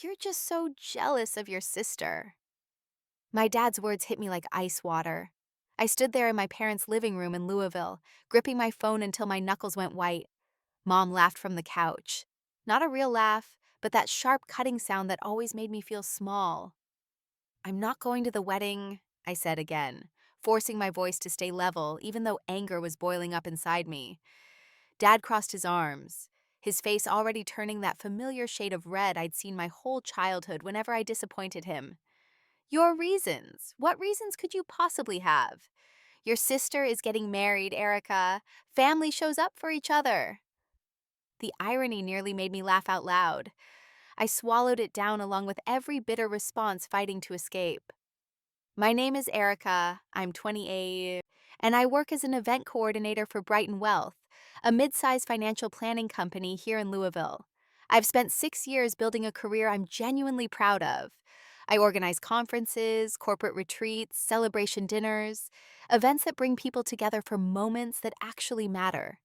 You're just so jealous of your sister." My dad's words hit me like ice water. I stood there in my parents' living room in Louisville, gripping my phone until my knuckles went white. Mom laughed from the couch. Not a real laugh, but that sharp cutting sound that always made me feel small. "I'm not going to the wedding," I said again, forcing my voice to stay level even though anger was boiling up inside me. Dad crossed his arms, his face already turning that familiar shade of red I'd seen my whole childhood whenever I disappointed him. "Your reasons? What reasons could you possibly have? Your sister is getting married, Erica. Family shows up for each other." The irony nearly made me laugh out loud. I swallowed it down along with every bitter response fighting to escape. "My name is Erica. I'm 28, and I work as an event coordinator for Brighton Wealth, a mid-sized financial planning company here in Louisville. I've spent 6 years building a career I'm genuinely proud of. I organize conferences, corporate retreats, celebration dinners, events that bring people together for moments that actually matter.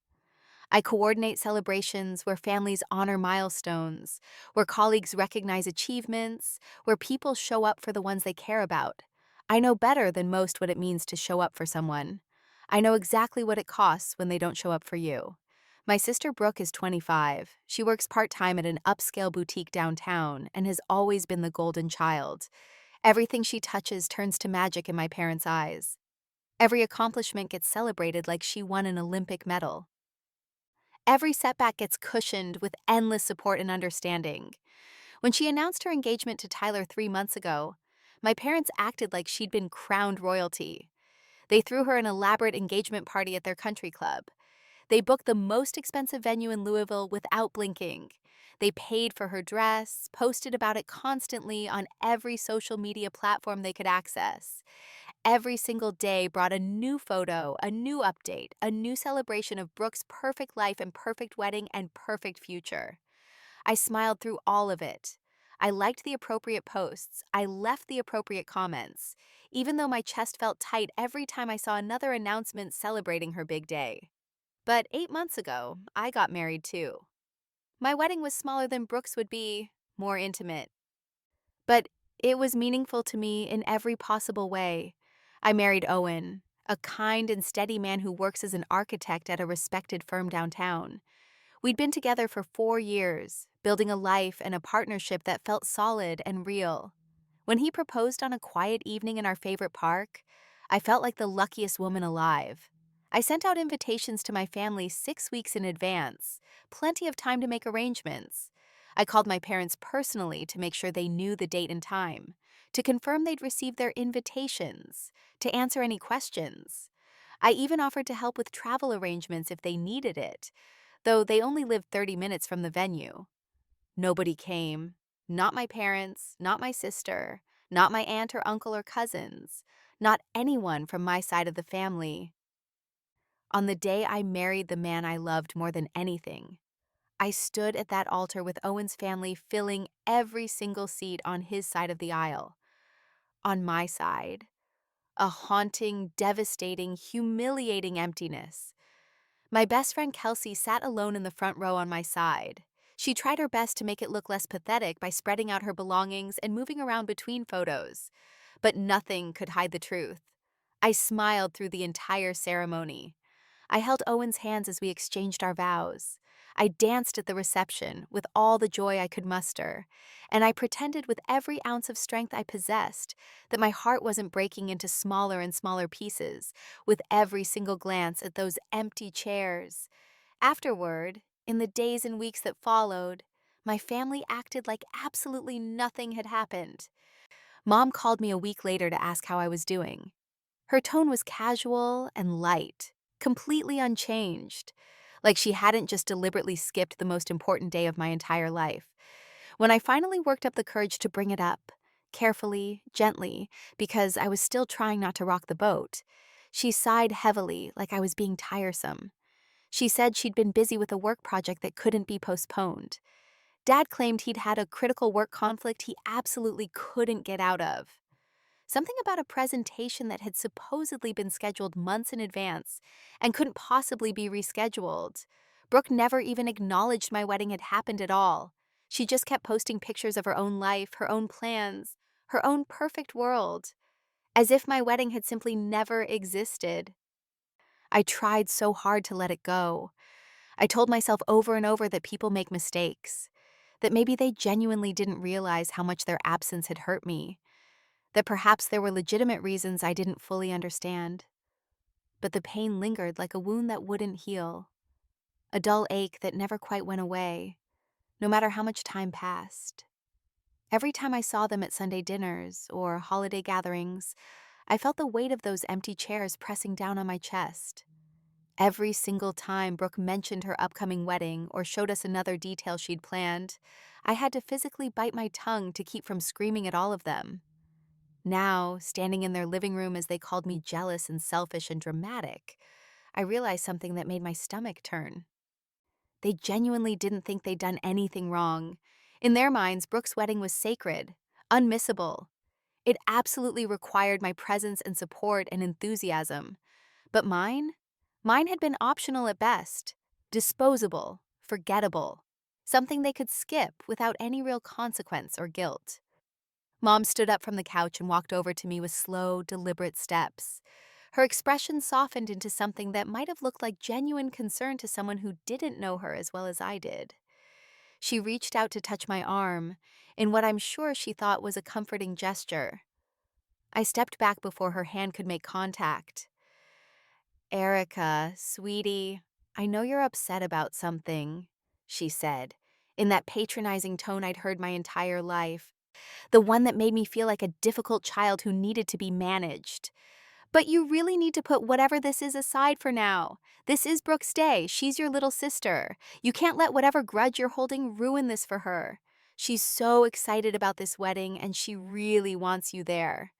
I coordinate celebrations where families honor milestones, where colleagues recognize achievements, where people show up for the ones they care about. I know better than most what it means to show up for someone. I know exactly what it costs when they don't show up for you. My sister Brooke is 25. She works part-time at an upscale boutique downtown and has always been the golden child. Everything she touches turns to magic in my parents' eyes. Every accomplishment gets celebrated like she won an Olympic medal. Every setback gets cushioned with endless support and understanding. When she announced her engagement to Tyler 3 months ago, my parents acted like she'd been crowned royalty. They threw her an elaborate engagement party at their country club. They booked the most expensive venue in Louisville without blinking. They paid for her dress, posted about it constantly on every social media platform they could access. Every single day brought a new photo, a new update, a new celebration of Brooke's perfect life and perfect wedding and perfect future. I smiled through all of it. I liked the appropriate posts. I left the appropriate comments, even though my chest felt tight every time I saw another announcement celebrating her big day. But 8 months ago, I got married too. My wedding was smaller than Brooke's would be, more intimate. But it was meaningful to me in every possible way. I married Owen, a kind and steady man who works as an architect at a respected firm downtown. We'd been together for 4 years, building a life and a partnership that felt solid and real. When he proposed on a quiet evening in our favorite park, I felt like the luckiest woman alive. I sent out invitations to my family 6 weeks in advance, plenty of time to make arrangements. I called my parents personally to make sure they knew the date and time, to confirm they'd received their invitations, to answer any questions. I even offered to help with travel arrangements if they needed it, though they only lived 30 minutes from the venue. Nobody came. Not my parents, not my sister, not my aunt or uncle or cousins, not anyone from my side of the family. On the day I married the man I loved more than anything, I stood at that altar with Owen's family filling every single seat on his side of the aisle. On my side, a haunting, devastating, humiliating emptiness. My best friend Kelsey sat alone in the front row on my side. She tried her best to make it look less pathetic by spreading out her belongings and moving around between photos. But nothing could hide the truth. I smiled through the entire ceremony. I held Owen's hands as we exchanged our vows. I danced at the reception with all the joy I could muster, and I pretended with every ounce of strength I possessed that my heart wasn't breaking into smaller and smaller pieces with every single glance at those empty chairs. Afterward, in the days and weeks that followed, my family acted like absolutely nothing had happened. Mom called me a week later to ask how I was doing. Her tone was casual and light, completely unchanged, like she hadn't just deliberately skipped the most important day of my entire life. When I finally worked up the courage to bring it up, carefully, gently, because I was still trying not to rock the boat, she sighed heavily like I was being tiresome. She said she'd been busy with a work project that couldn't be postponed. Dad claimed he'd had a critical work conflict he absolutely couldn't get out of. Something about a presentation that had supposedly been scheduled months in advance and couldn't possibly be rescheduled. Brooke never even acknowledged my wedding had happened at all. She just kept posting pictures of her own life, her own plans, her own perfect world, as if my wedding had simply never existed. I tried so hard to let it go. I told myself over and over that people make mistakes, that maybe they genuinely didn't realize how much their absence had hurt me, that perhaps there were legitimate reasons I didn't fully understand. But the pain lingered like a wound that wouldn't heal, a dull ache that never quite went away, no matter how much time passed. Every time I saw them at Sunday dinners or holiday gatherings, I felt the weight of those empty chairs pressing down on my chest. Every single time Brooke mentioned her upcoming wedding or showed us another detail she'd planned, I had to physically bite my tongue to keep from screaming at all of them. Now, standing in their living room as they called me jealous and selfish and dramatic, I realized something that made my stomach turn. They genuinely didn't think they'd done anything wrong. In their minds, Brooke's wedding was sacred, unmissable. It absolutely required my presence and support and enthusiasm. But mine? Mine had been optional at best, disposable, forgettable, something they could skip without any real consequence or guilt. Mom stood up from the couch and walked over to me with slow, deliberate steps. Her expression softened into something that might have looked like genuine concern to someone who didn't know her as well as I did. She reached out to touch my arm, in what I'm sure she thought was a comforting gesture. I stepped back before her hand could make contact. "Erica, sweetie, I know you're upset about something," she said, in that patronizing tone I'd heard my entire life, the one that made me feel like a difficult child who needed to be managed. "But you really need to put whatever this is aside for now. This is Brooke's day. She's your little sister. You can't let whatever grudge you're holding ruin this for her. She's so excited about this wedding, and she really wants you there."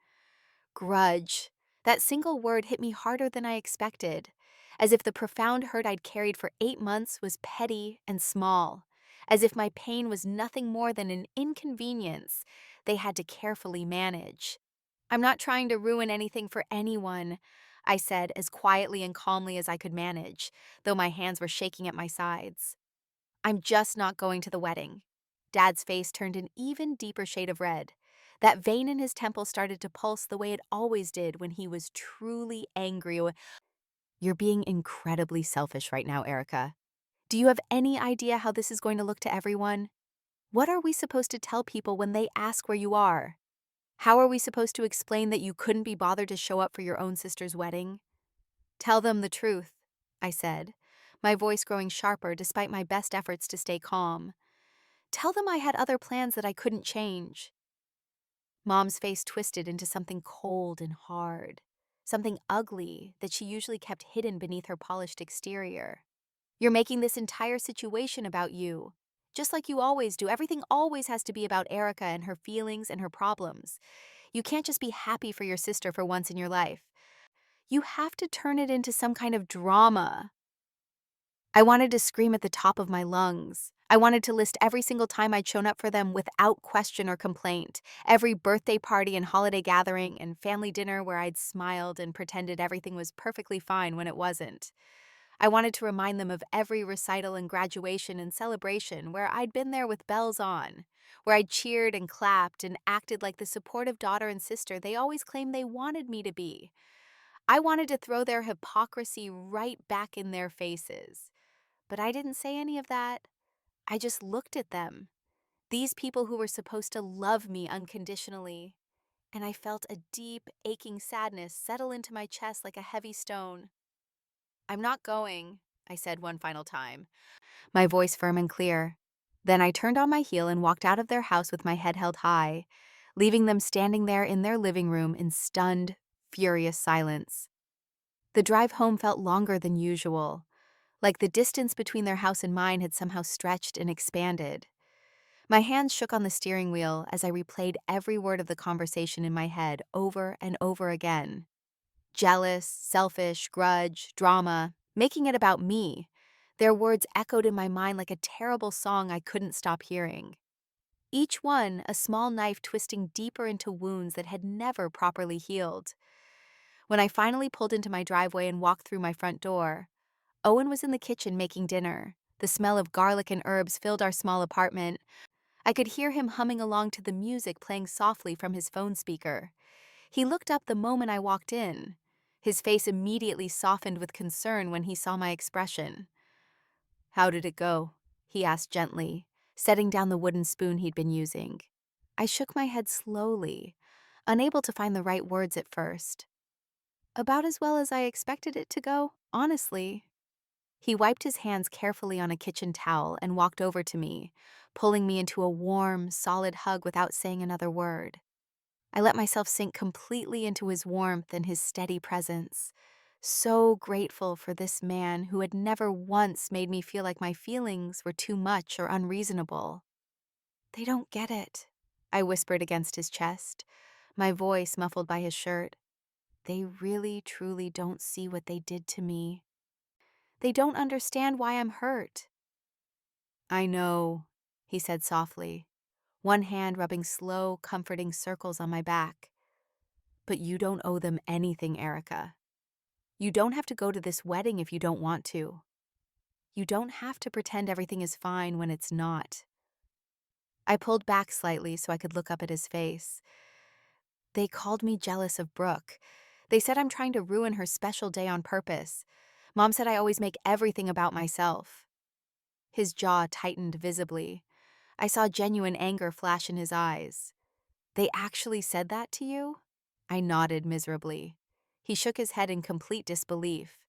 Grudge. That single word hit me harder than I expected, as if the profound hurt I'd carried for 8 months was petty and small, as if my pain was nothing more than an inconvenience they had to carefully manage. "I'm not trying to ruin anything for anyone," I said as quietly and calmly as I could manage, though my hands were shaking at my sides. "I'm just not going to the wedding." Dad's face turned an even deeper shade of red. That vein in his temple started to pulse the way it always did when he was truly angry. "You're being incredibly selfish right now, Erica. Do you have any idea how this is going to look to everyone? What are we supposed to tell people when they ask where you are? How are we supposed to explain that you couldn't be bothered to show up for your own sister's wedding?" "Tell them the truth," I said, my voice growing sharper despite my best efforts to stay calm. "Tell them I had other plans that I couldn't change." Mom's face twisted into something cold and hard, something ugly that she usually kept hidden beneath her polished exterior. "You're making this entire situation about you. Just like you always do, everything always has to be about Erica and her feelings and her problems. You can't just be happy for your sister for once in your life. You have to turn it into some kind of drama." I wanted to scream at the top of my lungs. I wanted to list every single time I'd shown up for them without question or complaint, every birthday party and holiday gathering and family dinner where I'd smiled and pretended everything was perfectly fine when it wasn't. I wanted to remind them of every recital and graduation and celebration where I'd been there with bells on, where I'd cheered and clapped and acted like the supportive daughter and sister they always claimed they wanted me to be. I wanted to throw their hypocrisy right back in their faces. But I didn't say any of that. I just looked at them, these people who were supposed to love me unconditionally, and I felt a deep, aching sadness settle into my chest like a heavy stone. "I'm not going," I said one final time, my voice firm and clear. Then I turned on my heel and walked out of their house with my head held high, leaving them standing there in their living room in stunned, furious silence. The drive home felt longer than usual, like the distance between their house and mine had somehow stretched and expanded. My hands shook on the steering wheel as I replayed every word of the conversation in my head over and over again. Jealous, selfish, grudge, drama, making it about me. Their words echoed in my mind like a terrible song I couldn't stop hearing. Each one a small knife twisting deeper into wounds that had never properly healed. When I finally pulled into my driveway and walked through my front door, Owen was in the kitchen making dinner. The smell of garlic and herbs filled our small apartment. I could hear him humming along to the music playing softly from his phone speaker. He looked up the moment I walked in. His face immediately softened with concern when he saw my expression. "How did it go?" he asked gently, setting down the wooden spoon he'd been using. I shook my head slowly, unable to find the right words at first. About as well as I expected it to go, honestly. He wiped his hands carefully on a kitchen towel and walked over to me, pulling me into a warm, solid hug without saying another word. I let myself sink completely into his warmth and his steady presence, so grateful for this man who had never once made me feel like my feelings were too much or unreasonable. "They don't get it," I whispered against his chest, my voice muffled by his shirt. "They really, truly don't see what they did to me. They don't understand why I'm hurt." "I know," he said softly, one hand rubbing slow, comforting circles on my back. "But you don't owe them anything, Erica. You don't have to go to this wedding if you don't want to. You don't have to pretend everything is fine when it's not." I pulled back slightly so I could look up at his face. "They called me jealous of Brooke. They said I'm trying to ruin her special day on purpose. Mom said I always make everything about myself." His jaw tightened visibly. I saw genuine anger flash in his eyes. "They actually said that to you?" I nodded miserably. He shook his head in complete disbelief.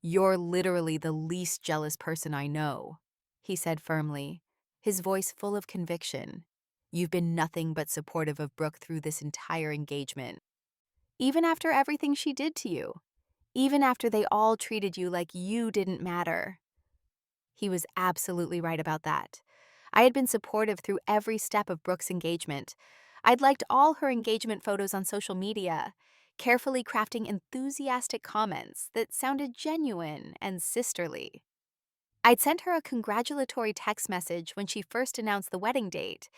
"You're literally the least jealous person I know," he said firmly, his voice full of conviction. "You've been nothing but supportive of Brooke through this entire engagement. Even after everything she did to you. Even after they all treated you like you didn't matter." He was absolutely right about that. I had been supportive through every step of Brooke's engagement. I'd liked all her engagement photos on social media, carefully crafting enthusiastic comments that sounded genuine and sisterly. I'd sent her a congratulatory text message when she first announced the wedding date,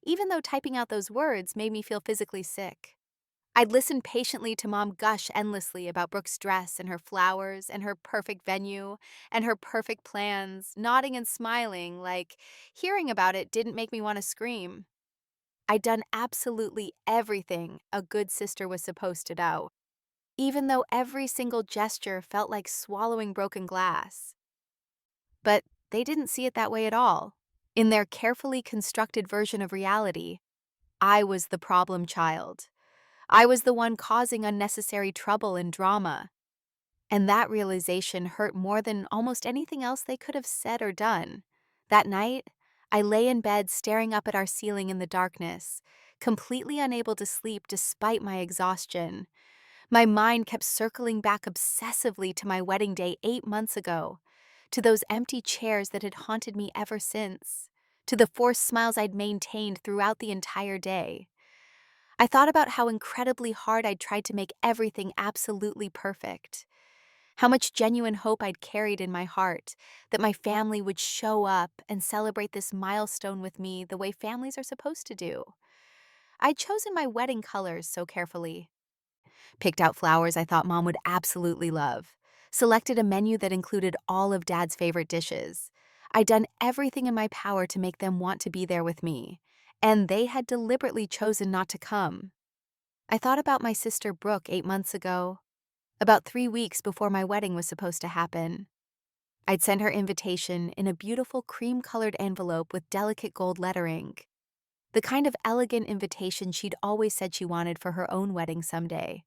even though typing out those words made me feel physically sick. I'd listened patiently to Mom gush endlessly about Brooke's dress and her flowers and her perfect venue and her perfect plans, nodding and smiling like hearing about it didn't make me want to scream. I'd done absolutely everything a good sister was supposed to do, even though every single gesture felt like swallowing broken glass. But they didn't see it that way at all. In their carefully constructed version of reality, I was the problem child. I was the one causing unnecessary trouble and drama. And that realization hurt more than almost anything else they could have said or done. That night, I lay in bed staring up at our ceiling in the darkness, completely unable to sleep despite my exhaustion. My mind kept circling back obsessively to my wedding day 8 months ago, to those empty chairs that had haunted me ever since, to the forced smiles I'd maintained throughout the entire day. I thought about how incredibly hard I'd tried to make everything absolutely perfect. How much genuine hope I'd carried in my heart that my family would show up and celebrate this milestone with me the way families are supposed to do. I'd chosen my wedding colors so carefully, picked out flowers I thought Mom would absolutely love, selected a menu that included all of Dad's favorite dishes. I'd done everything in my power to make them want to be there with me, and they had deliberately chosen not to come. I thought about my sister Brooke 8 months ago, about 3 weeks before my wedding was supposed to happen. I'd sent her invitation in a beautiful cream-colored envelope with delicate gold lettering, the kind of elegant invitation she'd always said she wanted for her own wedding someday.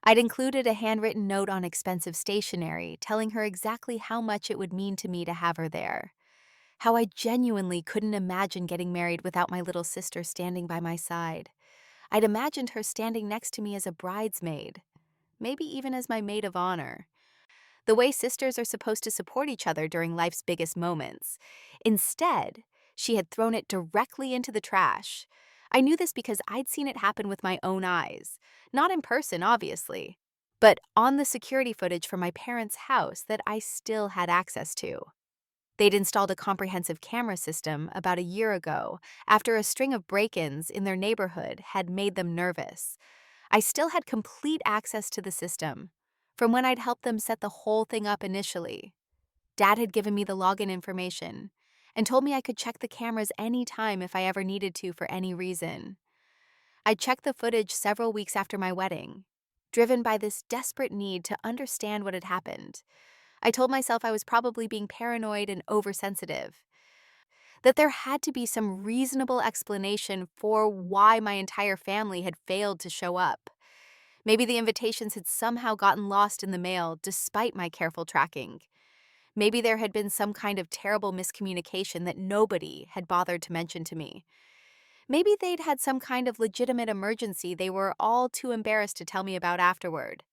I'd included a handwritten note on expensive stationery telling her exactly how much it would mean to me to have her there, how I genuinely couldn't imagine getting married without my little sister standing by my side. I'd imagined her standing next to me as a bridesmaid, maybe even as my maid of honor, the way sisters are supposed to support each other during life's biggest moments. Instead, she had thrown it directly into the trash. I knew this because I'd seen it happen with my own eyes. Not in person, obviously, but on the security footage from my parents' house that I still had access to. They'd installed a comprehensive camera system about a year ago after a string of break-ins in their neighborhood had made them nervous. I still had complete access to the system, from when I'd helped them set the whole thing up initially. Dad had given me the login information, and told me I could check the cameras anytime if I ever needed to for any reason. I checked the footage several weeks after my wedding, driven by this desperate need to understand what had happened. I told myself I was probably being paranoid and oversensitive, that there had to be some reasonable explanation for why my entire family had failed to show up. Maybe the invitations had somehow gotten lost in the mail despite my careful tracking. Maybe there had been some kind of terrible miscommunication that nobody had bothered to mention to me. Maybe they'd had some kind of legitimate emergency they were all too embarrassed to tell me about afterward.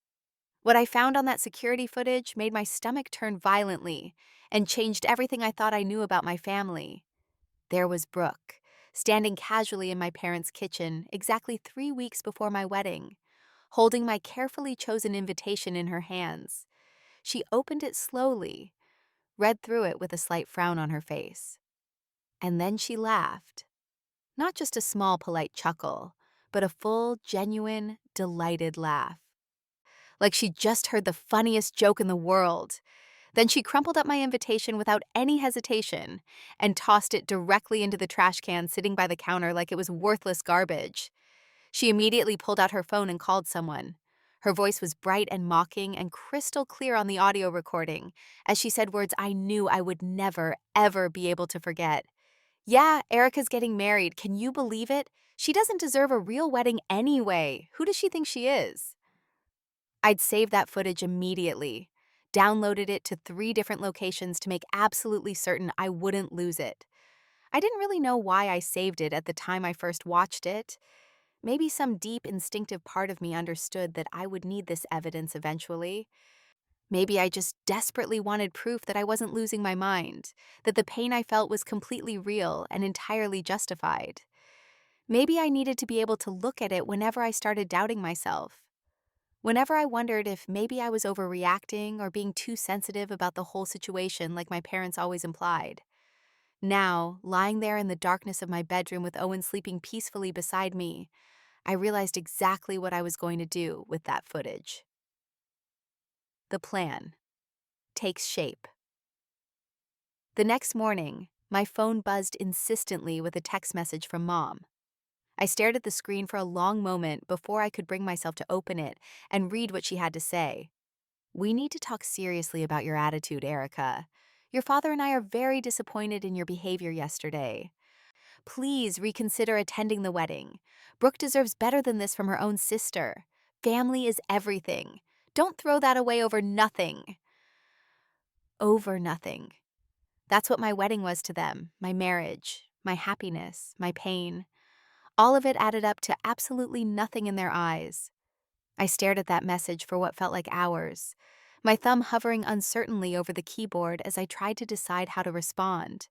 What I found on that security footage made my stomach turn violently and changed everything I thought I knew about my family. There was Brooke, standing casually in my parents' kitchen exactly 3 weeks before my wedding, holding my carefully chosen invitation in her hands. She opened it slowly, read through it with a slight frown on her face. And then she laughed. Not just a small, polite chuckle, but a full, genuine, delighted laugh. Like she'd just heard the funniest joke in the world. Then she crumpled up my invitation without any hesitation and tossed it directly into the trash can sitting by the counter like it was worthless garbage. She immediately pulled out her phone and called someone. Her voice was bright and mocking and crystal clear on the audio recording as she said words I knew I would never, ever be able to forget. "Yeah, Erica's getting married. Can you believe it? She doesn't deserve a real wedding anyway. Who does she think she is?" I'd saved that footage immediately, downloaded it to 3 different locations to make absolutely certain I wouldn't lose it. I didn't really know why I saved it at the time I first watched it. Maybe some deep instinctive part of me understood that I would need this evidence eventually. Maybe I just desperately wanted proof that I wasn't losing my mind, that the pain I felt was completely real and entirely justified. Maybe I needed to be able to look at it whenever I started doubting myself. Whenever I wondered if maybe I was overreacting or being too sensitive about the whole situation like my parents always implied. Now, lying there in the darkness of my bedroom with Owen sleeping peacefully beside me, I realized exactly what I was going to do with that footage. The plan takes shape. The next morning, my phone buzzed insistently with a text message from Mom. I stared at the screen for a long moment before I could bring myself to open it and read what she had to say. "We need to talk seriously about your attitude, Erica. Your father and I are very disappointed in your behavior yesterday. Please reconsider attending the wedding. Brooke deserves better than this from her own sister. Family is everything. Don't throw that away over nothing." Over nothing. That's what my wedding was to them, my marriage, my happiness, my pain. All of it added up to absolutely nothing in their eyes. I stared at that message for what felt like hours, my thumb hovering uncertainly over the keyboard as I tried to decide how to respond.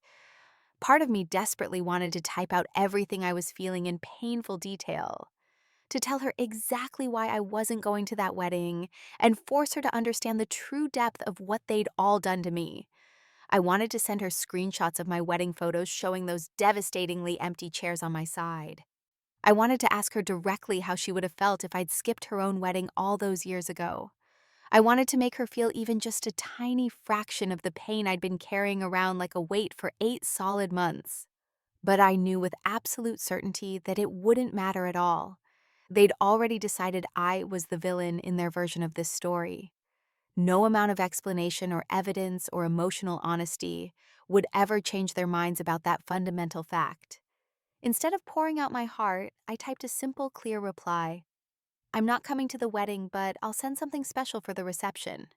Part of me desperately wanted to type out everything I was feeling in painful detail, to tell her exactly why I wasn't going to that wedding and force her to understand the true depth of what they'd all done to me. I wanted to send her screenshots of my wedding photos showing those devastatingly empty chairs on my side. I wanted to ask her directly how she would have felt if I'd skipped her own wedding all those years ago. I wanted to make her feel even just a tiny fraction of the pain I'd been carrying around like a weight for 8 solid months. But I knew with absolute certainty that it wouldn't matter at all. They'd already decided I was the villain in their version of this story. No amount of explanation or evidence or emotional honesty would ever change their minds about that fundamental fact. Instead of pouring out my heart, I typed a simple, clear reply. "I'm not coming to the wedding, but I'll send something special for the reception."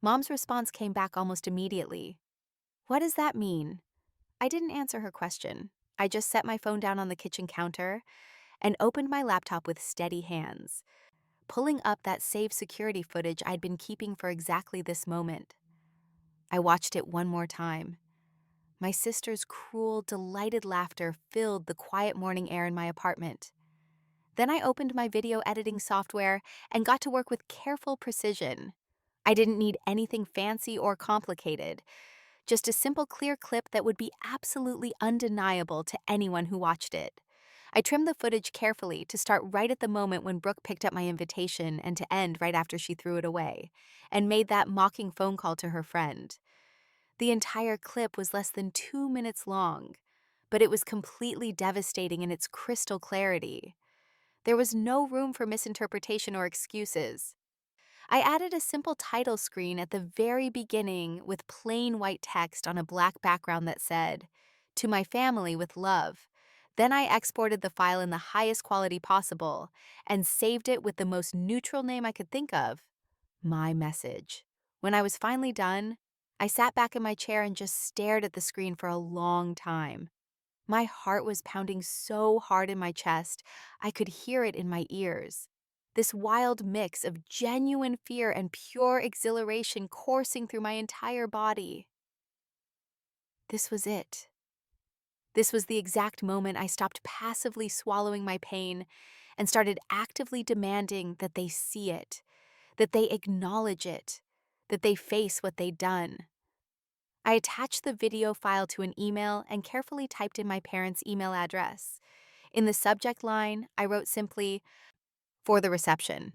Mom's response came back almost immediately. "What does that mean?" I didn't answer her question. I just set my phone down on the kitchen counter and opened my laptop with steady hands, pulling up that saved security footage I'd been keeping for exactly this moment. I watched it one more time. My sister's cruel, delighted laughter filled the quiet morning air in my apartment. Then I opened my video editing software and got to work with careful precision. I didn't need anything fancy or complicated, just a simple clear clip that would be absolutely undeniable to anyone who watched it. I trimmed the footage carefully to start right at the moment when Brooke picked up my invitation and to end right after she threw it away, and made that mocking phone call to her friend. The entire clip was less than 2 minutes long, but it was completely devastating in its crystal clarity. There was no room for misinterpretation or excuses. I added a simple title screen at the very beginning with plain white text on a black background that said, "To my family with love." Then I exported the file in the highest quality possible and saved it with the most neutral name I could think of, my message. When I was finally done, I sat back in my chair and just stared at the screen for a long time. My heart was pounding so hard in my chest, I could hear it in my ears. This wild mix of genuine fear and pure exhilaration coursing through my entire body. This was it. This was the exact moment I stopped passively swallowing my pain and started actively demanding that they see it, that they acknowledge it, that they face what they'd done. I attached the video file to an email and carefully typed in my parents' email address. In the subject line, I wrote simply, "For the reception."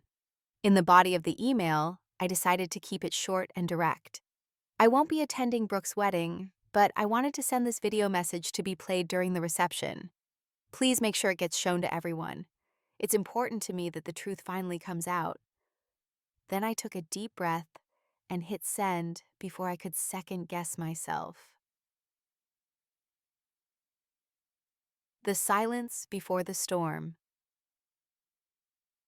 In the body of the email, I decided to keep it short and direct. I won't be attending Brooke's wedding, but I wanted to send this video message to be played during the reception. Please make sure it gets shown to everyone. It's important to me that the truth finally comes out. Then I took a deep breath and hit send before I could second guess myself. The silence before the storm.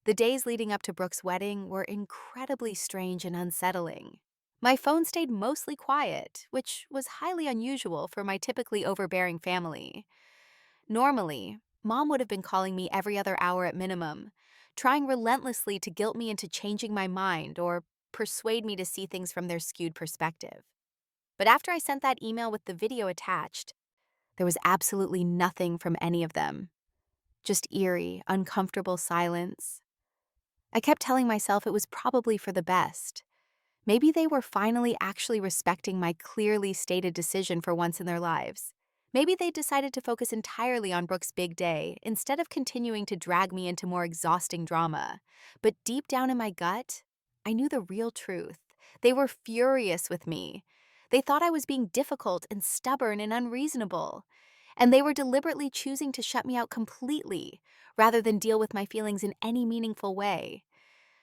The days leading up to Brooke's wedding were incredibly strange and unsettling. My phone stayed mostly quiet, which was highly unusual for my typically overbearing family. Normally, Mom would have been calling me every other hour at minimum, trying relentlessly to guilt me into changing my mind or persuade me to see things from their skewed perspective. But after I sent that email with the video attached, there was absolutely nothing from any of them. Just eerie, uncomfortable silence. I kept telling myself it was probably for the best. Maybe they were finally actually respecting my clearly stated decision for once in their lives. Maybe they decided to focus entirely on Brooke's big day instead of continuing to drag me into more exhausting drama. But deep down in my gut, I knew the real truth. They were furious with me. They thought I was being difficult and stubborn and unreasonable. And they were deliberately choosing to shut me out completely, rather than deal with my feelings in any meaningful way.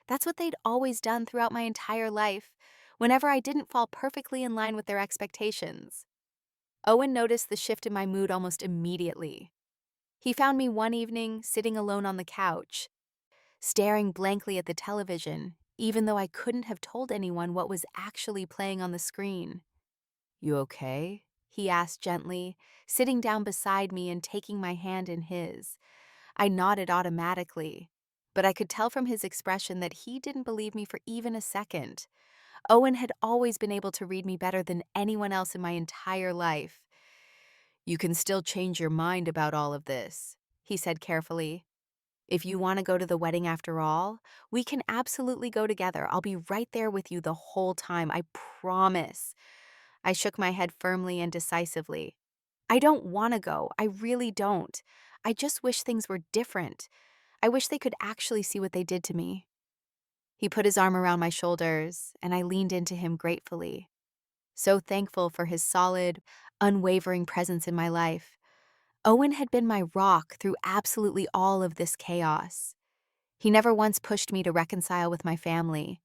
That's what they'd always done throughout my entire life, whenever I didn't fall perfectly in line with their expectations. Owen noticed the shift in my mood almost immediately. He found me one evening sitting alone on the couch, staring blankly at the television, even though I couldn't have told anyone what was actually playing on the screen. "You okay?" he asked gently, sitting down beside me and taking my hand in his. I nodded automatically, but I could tell from his expression that he didn't believe me for even a second. Owen had always been able to read me better than anyone else in my entire life. "You can still change your mind about all of this," he said carefully. "If you want to go to the wedding after all, we can absolutely go together. I'll be right there with you the whole time, I promise." I shook my head firmly and decisively. "I don't want to go. I really don't. I just wish things were different. I wish they could actually see what they did to me." He put his arm around my shoulders, and I leaned into him gratefully, so thankful for his solid, unwavering presence in my life. Owen had been my rock through absolutely all of this chaos. He never once pushed me to reconcile with my family,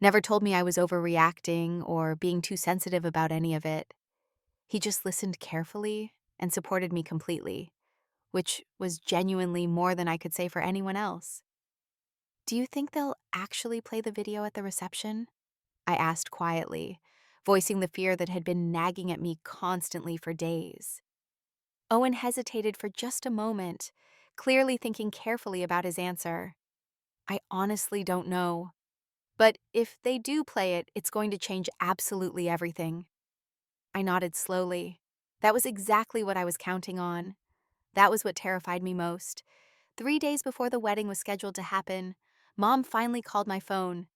never told me I was overreacting or being too sensitive about any of it. He just listened carefully and supported me completely, which was genuinely more than I could say for anyone else. "Do you think they'll actually play the video at the reception?" I asked quietly, voicing the fear that had been nagging at me constantly for days. Owen hesitated for just a moment, clearly thinking carefully about his answer. "I honestly don't know. But if they do play it, it's going to change absolutely everything." I nodded slowly. That was exactly what I was counting on. That was what terrified me most. 3 days before the wedding was scheduled to happen, Mom finally called my phone.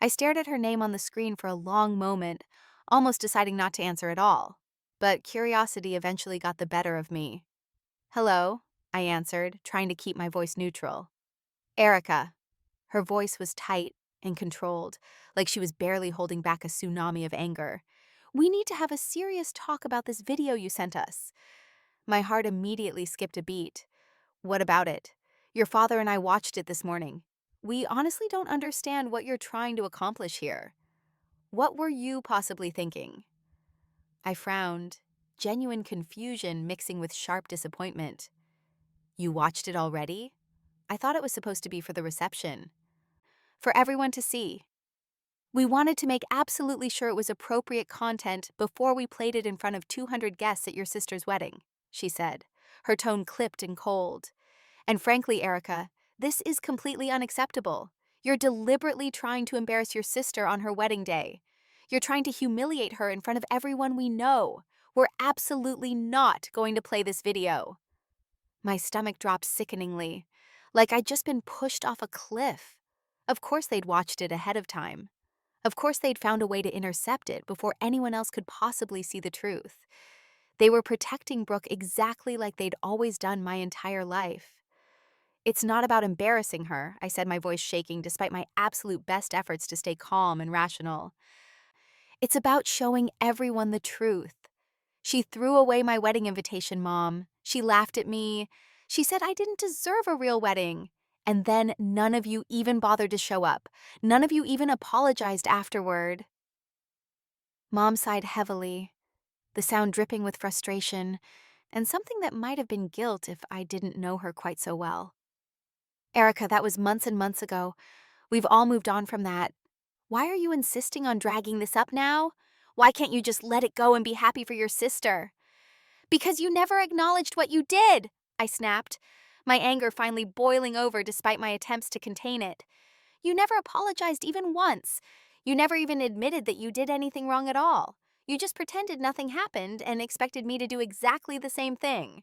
I stared at her name on the screen for a long moment, almost deciding not to answer at all. But curiosity eventually got the better of me. "Hello," I answered, trying to keep my voice neutral. "Erica." Her voice was tight and controlled, like she was barely holding back a tsunami of anger. We need to have a serious talk about this video you sent us. My heart immediately skipped a beat. What about it? Your father and I watched it this morning. We honestly don't understand what you're trying to accomplish here. What were you possibly thinking? I frowned, genuine confusion mixing with sharp disappointment. You watched it already? I thought it was supposed to be for the reception. For everyone to see. We wanted to make absolutely sure it was appropriate content before we played it in front of 200 guests at your sister's wedding, she said, her tone clipped and cold. And frankly, Erica, this is completely unacceptable. You're deliberately trying to embarrass your sister on her wedding day. You're trying to humiliate her in front of everyone we know. We're absolutely not going to play this video. My stomach dropped sickeningly, like I'd just been pushed off a cliff. Of course they'd watched it ahead of time. Of course they'd found a way to intercept it before anyone else could possibly see the truth. They were protecting Brooke exactly like they'd always done my entire life. It's not about embarrassing her, I said, my voice shaking despite my absolute best efforts to stay calm and rational. It's about showing everyone the truth. She threw away my wedding invitation, Mom. She laughed at me. She said I didn't deserve a real wedding. And then none of you even bothered to show up. None of you even apologized afterward. Mom sighed heavily, the sound dripping with frustration, and something that might have been guilt if I didn't know her quite so well. Erica, that was months and months ago. We've all moved on from that. Why are you insisting on dragging this up now? Why can't you just let it go and be happy for your sister? Because you never acknowledged what you did, I snapped, my anger finally boiling over despite my attempts to contain it. You never apologized even once. You never even admitted that you did anything wrong at all. You just pretended nothing happened and expected me to do exactly the same thing.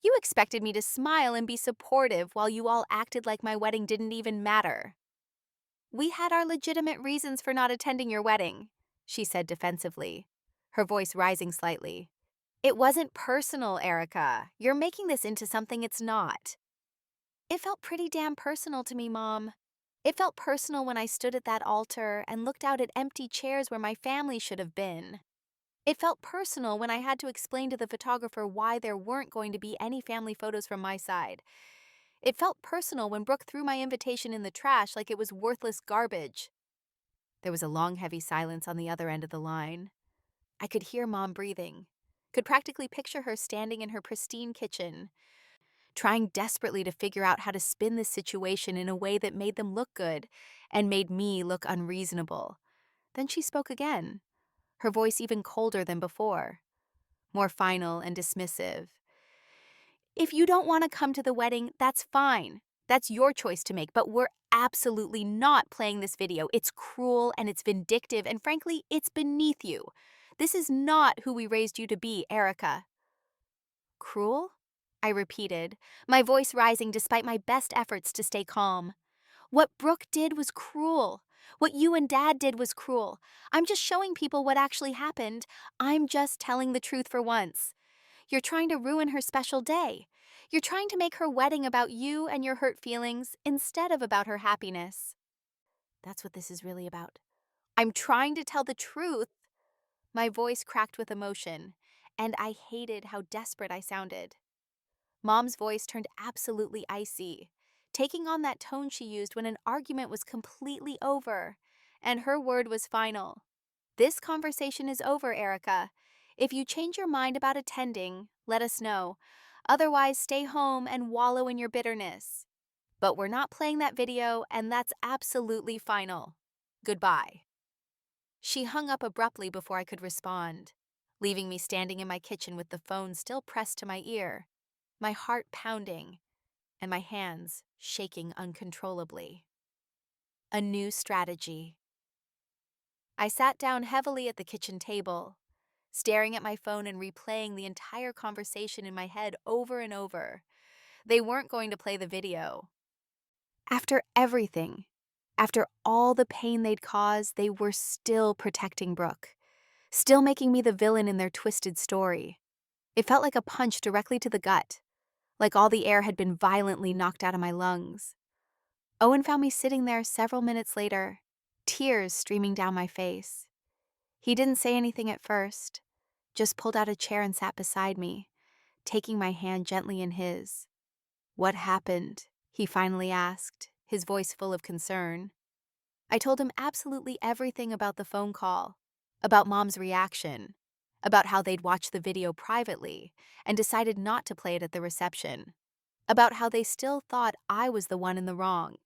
You expected me to smile and be supportive while you all acted like my wedding didn't even matter. We had our legitimate reasons for not attending your wedding, she said defensively, her voice rising slightly. It wasn't personal, Erica. You're making this into something it's not. It felt pretty damn personal to me, Mom. It felt personal when I stood at that altar and looked out at empty chairs where my family should have been. It felt personal when I had to explain to the photographer why there weren't going to be any family photos from my side. It felt personal when Brooke threw my invitation in the trash like it was worthless garbage. There was a long, heavy silence on the other end of the line. I could hear Mom breathing, could practically picture her standing in her pristine kitchen, trying desperately to figure out how to spin this situation in a way that made them look good and made me look unreasonable. Then she spoke again, her voice even colder than before, more final and dismissive. If you don't want to come to the wedding, that's fine. That's your choice to make, but we're absolutely not playing this video. It's cruel and it's vindictive, and frankly, it's beneath you. This is not who we raised you to be, Erica. Cruel? I repeated, my voice rising despite my best efforts to stay calm. What Brooke did was cruel. What you and Dad did was cruel. I'm just showing people what actually happened. I'm just telling the truth for once. You're trying to ruin her special day. You're trying to make her wedding about you and your hurt feelings instead of about her happiness. That's what this is really about. I'm trying to tell the truth. My voice cracked with emotion, and I hated how desperate I sounded. Mom's voice turned absolutely icy, taking on that tone she used when an argument was completely over, and her word was final. This conversation is over, Erica. If you change your mind about attending, let us know. Otherwise, stay home and wallow in your bitterness. But we're not playing that video, and that's absolutely final. Goodbye. She hung up abruptly before I could respond, leaving me standing in my kitchen with the phone still pressed to my ear, my heart pounding, and my hands shaking uncontrollably. A new strategy. I sat down heavily at the kitchen table, staring at my phone and replaying the entire conversation in my head over and over. They weren't going to play the video. After everything, after all the pain they'd caused, they were still protecting Brooke, still making me the villain in their twisted story. It felt like a punch directly to the gut, like all the air had been violently knocked out of my lungs. Owen found me sitting there several minutes later, tears streaming down my face. He didn't say anything at first, just pulled out a chair and sat beside me, taking my hand gently in his. "What happened?" he finally asked, his voice full of concern. I told him absolutely everything about the phone call, about Mom's reaction, about how they'd watched the video privately and decided not to play it at the reception, about how they still thought I was the one in the wrong,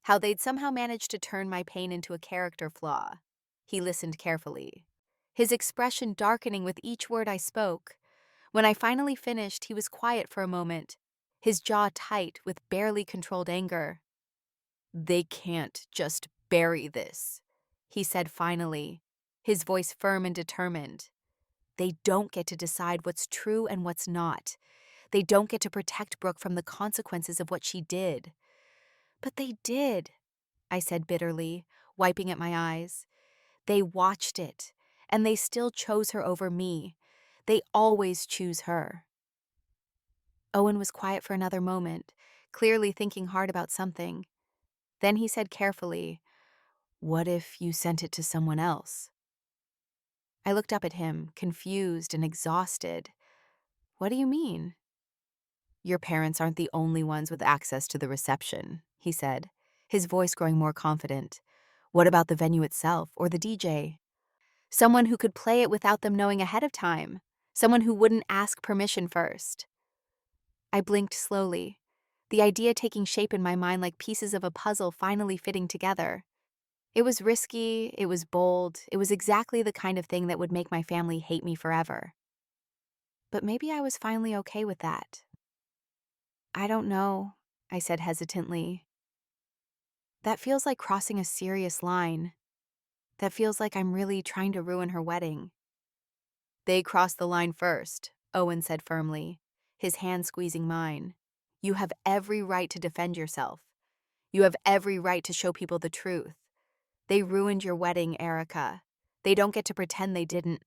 how they'd somehow managed to turn my pain into a character flaw. He listened carefully, his expression darkening with each word I spoke. When I finally finished, he was quiet for a moment, his jaw tight with barely controlled anger. "They can't just bury this," he said finally, his voice firm and determined. "They don't get to decide what's true and what's not. They don't get to protect Brooke from the consequences of what she did." "But they did," I said bitterly, wiping at my eyes. "They watched it, and they still chose her over me. They always choose her." Owen was quiet for another moment, clearly thinking hard about something. Then he said carefully, "What if you sent it to someone else?" I looked up at him, confused and exhausted. "What do you mean?" "Your parents aren't the only ones with access to the reception," he said, his voice growing more confident. "What about the venue itself or the DJ? Someone who could play it without them knowing ahead of time. Someone who wouldn't ask permission first." I blinked slowly, the idea taking shape in my mind like pieces of a puzzle finally fitting together. It was risky, it was bold, it was exactly the kind of thing that would make my family hate me forever. But maybe I was finally okay with that. "I don't know," I said hesitantly. "That feels like crossing a serious line. That feels like I'm really trying to ruin her wedding." "They crossed the line first," Owen said firmly, his hand squeezing mine. "You have every right to defend yourself. You have every right to show people the truth. They ruined your wedding, Erica. They don't get to pretend they didn't."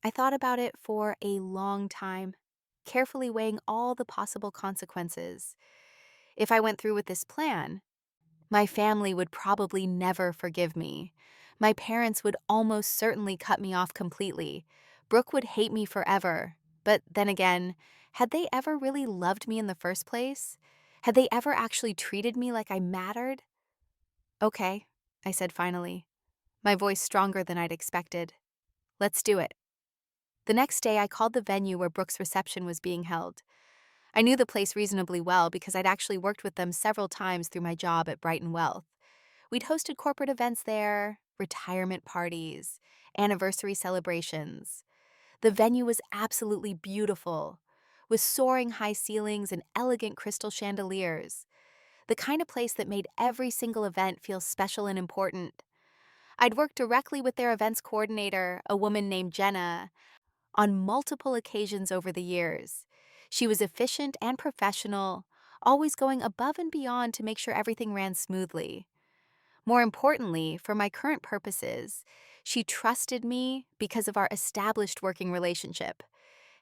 I thought about it for a long time, carefully weighing all the possible consequences. If I went through with this plan, my family would probably never forgive me. My parents would almost certainly cut me off completely. Brooke would hate me forever. But then again, had they ever really loved me in the first place? Had they ever actually treated me like I mattered? "Okay," I said finally, my voice stronger than I'd expected. "Let's do it." The next day, I called the venue where Brooke's reception was being held. I knew the place reasonably well because I'd actually worked with them several times through my job at Brighton Wealth. We'd hosted corporate events there, retirement parties, anniversary celebrations. The venue was absolutely beautiful, with soaring high ceilings and elegant crystal chandeliers, the kind of place that made every single event feel special and important. I'd worked directly with their events coordinator, a woman named Jenna, on multiple occasions over the years. She was efficient and professional, always going above and beyond to make sure everything ran smoothly. More importantly, for my current purposes, she trusted me because of our established working relationship.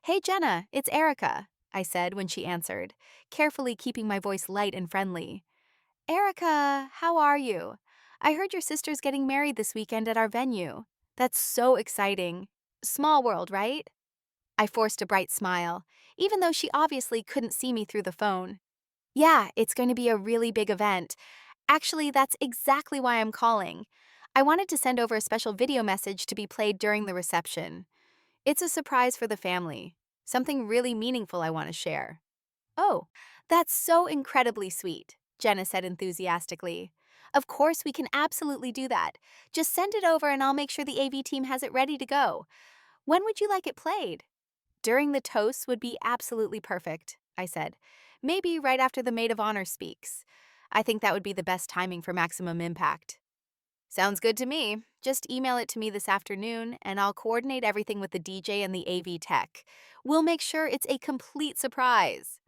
"Hey, Jenna, it's Erica," I said when she answered, carefully keeping my voice light and friendly. "Erica, how are you? I heard your sister's getting married this weekend at our venue. That's so exciting. Small world, right?" I forced a bright smile, even though she obviously couldn't see me through the phone. "Yeah, it's going to be a really big event. Actually, that's exactly why I'm calling. I wanted to send over a special video message to be played during the reception. It's a surprise for the family, something really meaningful I want to share." "Oh, that's so incredibly sweet," Jenna said enthusiastically. "Of course, we can absolutely do that. Just send it over and I'll make sure the AV team has it ready to go. When would you like it played?" "During the toast would be absolutely perfect," I said. "Maybe right after the maid of honor speaks. I think that would be the best timing for maximum impact." "Sounds good to me. Just email it to me this afternoon, and I'll coordinate everything with the DJ and the AV tech. We'll make sure it's a complete surprise."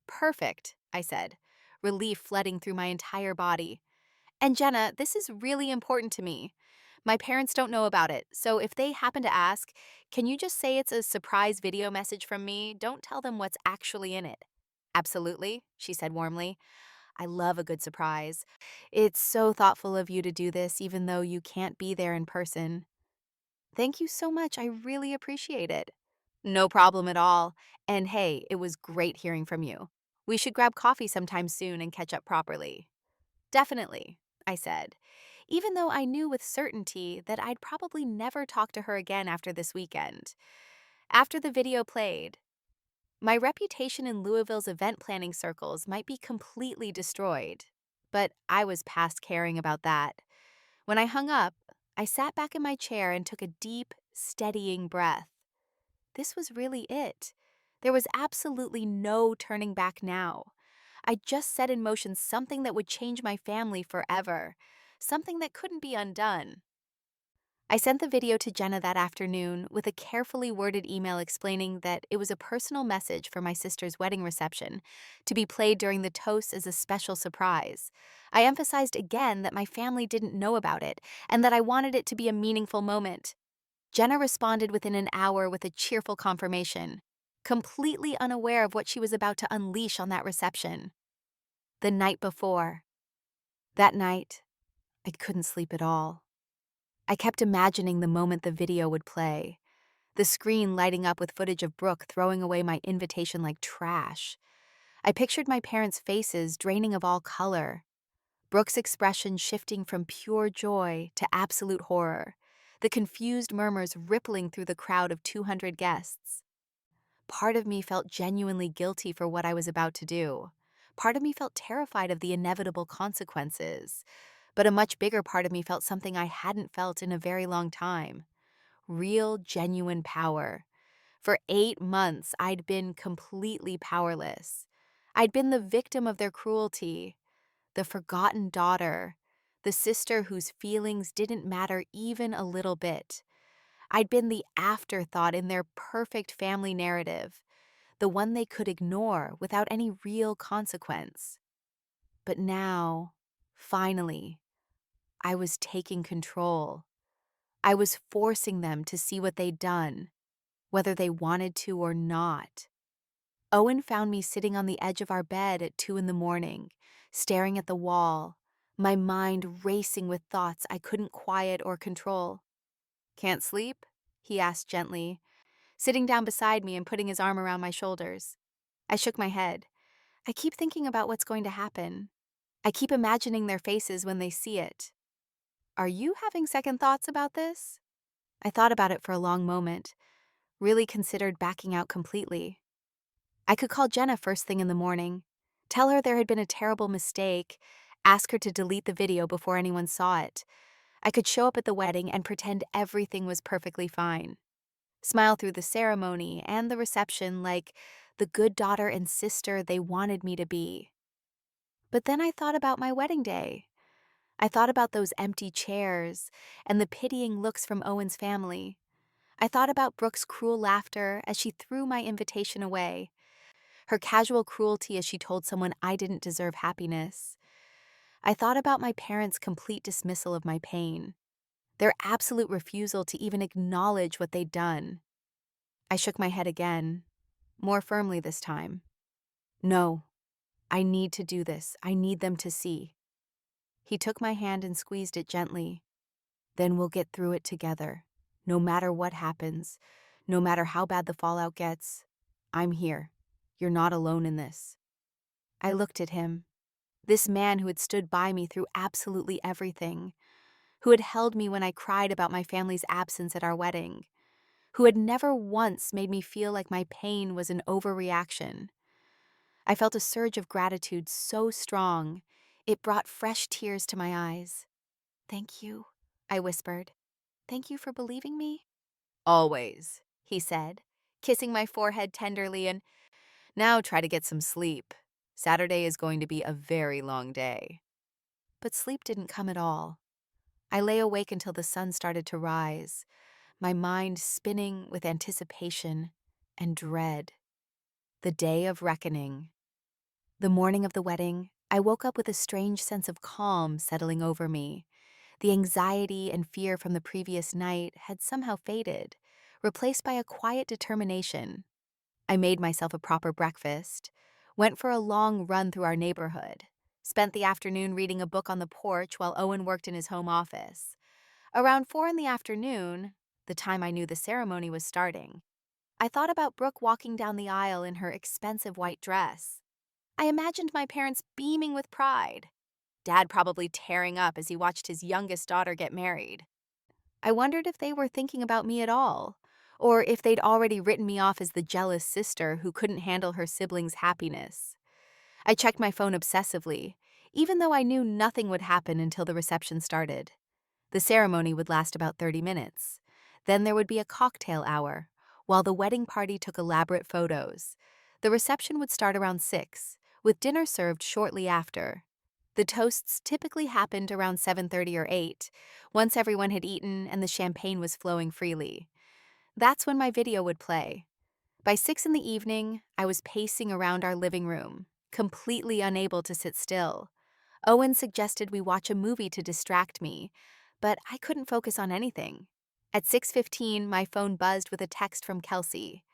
"Perfect," I said, relief flooding through my entire body. "And Jenna, this is really important to me. My parents don't know about it, so if they happen to ask, can you just say it's a surprise video message from me? Don't tell them what's actually in it." "Absolutely," she said warmly. "I love a good surprise. It's so thoughtful of you to do this even though you can't be there in person." Thank you so much. I really appreciate it. No problem at all. And hey, it was great hearing from you. We should grab coffee sometime soon and catch up properly. Definitely, I said, even though I knew with certainty that I'd probably never talk to her again after this weekend. After the video played, my reputation in Louisville's event planning circles might be completely destroyed, but I was past caring about that. When I hung up, I sat back in my chair and took a deep, steadying breath. This was really it. There was absolutely no turning back now. I just set in motion something that would change my family forever, something that couldn't be undone. I sent the video to Jenna that afternoon with a carefully worded email explaining that it was a personal message for my sister's wedding reception to be played during the toast as a special surprise. I emphasized again that my family didn't know about it and that I wanted it to be a meaningful moment. Jenna responded within an hour with a cheerful confirmation, completely unaware of what she was about to unleash on that reception. The night before. That night, I couldn't sleep at all. I kept imagining the moment the video would play, the screen lighting up with footage of Brooke throwing away my invitation like trash. I pictured my parents' faces draining of all color, Brooke's expression shifting from pure joy to absolute horror, the confused murmurs rippling through the crowd of 200 guests. Part of me felt genuinely guilty for what I was about to do. Part of me felt terrified of the inevitable consequences. But a much bigger part of me felt something I hadn't felt in a very long time. Real, genuine power. For 8 months, I'd been completely powerless. I'd been the victim of their cruelty, the forgotten daughter, the sister whose feelings didn't matter even a little bit. I'd been the afterthought in their perfect family narrative, the one they could ignore without any real consequence. But now, finally, I was taking control. I was forcing them to see what they'd done, whether they wanted to or not. Owen found me sitting on the edge of our bed at 2 in the morning, staring at the wall, my mind racing with thoughts I couldn't quiet or control. "Can't sleep?" he asked gently, sitting down beside me and putting his arm around my shoulders. I shook my head. I keep thinking about what's going to happen. I keep imagining their faces when they see it. Are you having second thoughts about this? I thought about it for a long moment, really considered backing out completely. I could call Jenna first thing in the morning, tell her there had been a terrible mistake, ask her to delete the video before anyone saw it. I could show up at the wedding and pretend everything was perfectly fine. Smile through the ceremony and the reception like the good daughter and sister they wanted me to be. But then I thought about my wedding day. I thought about those empty chairs and the pitying looks from Owen's family. I thought about Brooke's cruel laughter as she threw my invitation away, her casual cruelty as she told someone I didn't deserve happiness. I thought about my parents' complete dismissal of my pain, their absolute refusal to even acknowledge what they'd done. I shook my head again, more firmly this time. No, I need to do this. I need them to see. He took my hand and squeezed it gently. Then we'll get through it together. No matter what happens, no matter how bad the fallout gets, I'm here. You're not alone in this. I looked at him, this man who had stood by me through absolutely everything, who had held me when I cried about my family's absence at our wedding, who had never once made me feel like my pain was an overreaction. I felt a surge of gratitude so strong, it brought fresh tears to my eyes. "Thank you," I whispered. "Thank you for believing me." "Always," he said, kissing my forehead tenderly, and "now try to get some sleep. Saturday is going to be a very long day." But sleep didn't come at all. I lay awake until the sun started to rise, my mind spinning with anticipation and dread. The day of reckoning. The morning of the wedding, I woke up with a strange sense of calm settling over me. The anxiety and fear from the previous night had somehow faded, replaced by a quiet determination. I made myself a proper breakfast, went for a long run through our neighborhood, spent the afternoon reading a book on the porch while Owen worked in his home office. Around 4 in the afternoon, the time I knew the ceremony was starting. I thought about Brooke walking down the aisle in her expensive white dress. I imagined my parents beaming with pride. Dad probably tearing up as he watched his youngest daughter get married. I wondered if they were thinking about me at all, or if they'd already written me off as the jealous sister who couldn't handle her siblings' happiness. I checked my phone obsessively, even though I knew nothing would happen until the reception started. The ceremony would last about 30 minutes. Then there would be a cocktail hour, while the wedding party took elaborate photos. The reception would start around 6, with dinner served shortly after. The toasts typically happened around 7:30 or 8, once everyone had eaten and the champagne was flowing freely. That's when my video would play. By 6 in the evening, I was pacing around our living room, completely unable to sit still. Owen suggested we watch a movie to distract me, but I couldn't focus on anything. At 6:15, my phone buzzed with a text from Kelsey,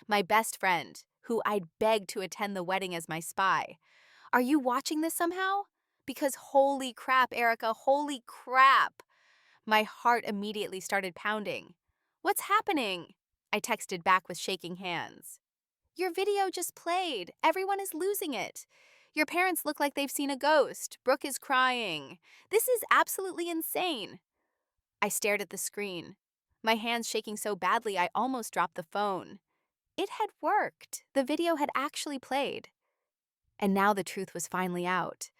my best friend, who I'd begged to attend the wedding as my spy. Are you watching this somehow? Because holy crap, Erica, holy crap! My heart immediately started pounding. What's happening? I texted back with shaking hands. Your video just played. Everyone is losing it. Your parents look like they've seen a ghost. Brooke is crying. This is absolutely insane. I stared at the screen, my hands shaking so badly I almost dropped the phone. It had worked. The video had actually played. And now the truth was finally out.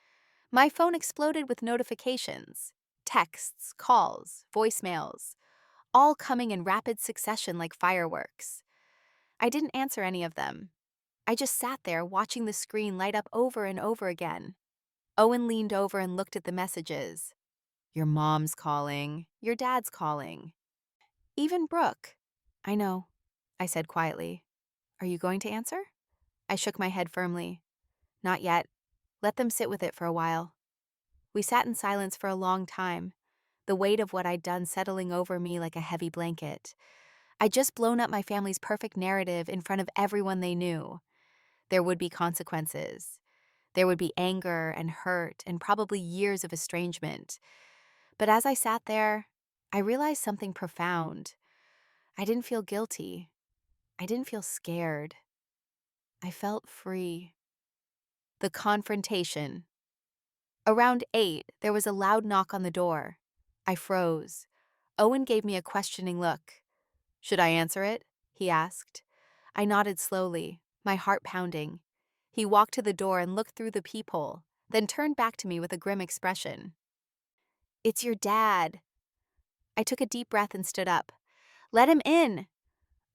My phone exploded with notifications, texts, calls, voicemails, all coming in rapid succession like fireworks. I didn't answer any of them. I just sat there watching the screen light up over and over again. Owen leaned over and looked at the messages. Your mom's calling. Your dad's calling. Even Brooke. I know, I said quietly. Are you going to answer? I shook my head firmly. Not yet. Let them sit with it for a while. We sat in silence for a long time, the weight of what I'd done settling over me like a heavy blanket. I'd just blown up my family's perfect narrative in front of everyone they knew. There would be consequences. There would be anger and hurt and probably years of estrangement. But as I sat there, I realized something profound. I didn't feel guilty. I didn't feel scared. I felt free. The confrontation. Around 8, there was a loud knock on the door. I froze. Owen gave me a questioning look. Should I answer it? He asked. I nodded slowly, my heart pounding. He walked to the door and looked through the peephole, then turned back to me with a grim expression. It's your dad. I took a deep breath and stood up. Let him in.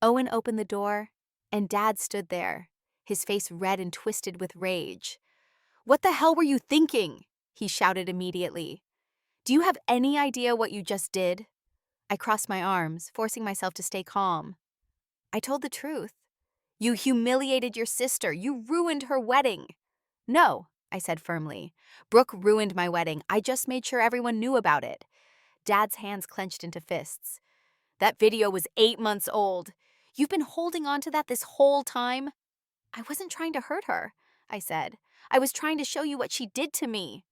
Owen opened the door, and Dad stood there, his face red and twisted with rage. What the hell were you thinking? He shouted immediately. Do you have any idea what you just did? I crossed my arms, forcing myself to stay calm. I told the truth. You humiliated your sister. You ruined her wedding. No, I said firmly. Brooke ruined my wedding. I just made sure everyone knew about it. Dad's hands clenched into fists. That video was 8 months old. You've been holding on to that this whole time? I wasn't trying to hurt her, I said. I was trying to show you what she did to me.